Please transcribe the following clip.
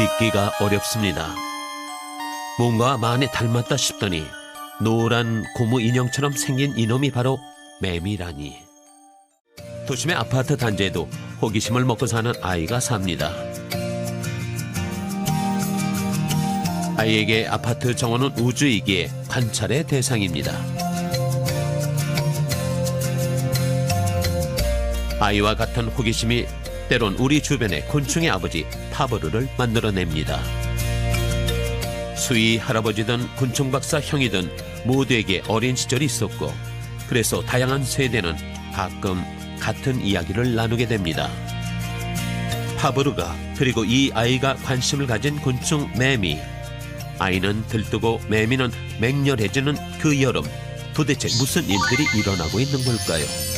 믿기가 어렵습니다. 뭔가 많이 닮았다 싶더니 노란 고무 인형처럼 생긴 이놈이 바로 매미라니. 도심의 아파트 단지에도 호기심을 먹고 사는 아이가 삽니다. 아이에게 아파트 정원은 우주이기에 관찰의 대상입니다. 아이와 같은 호기심이 때론 우리 주변의 곤충의 아버지 파브르를 만들어냅니다. 수의 할아버지든 곤충 박사 형이든 모두에게 어린 시절이 있었고, 그래서 다양한 세대는 가끔 같은 이야기를 나누게 됩니다. 파브르가 그리고 이 아이가 관심을 가진 곤충 매미. 아이는 들뜨고 매미는 맹렬해지는 그 여름, 도대체 무슨 일들이 일어나고 있는 걸까요?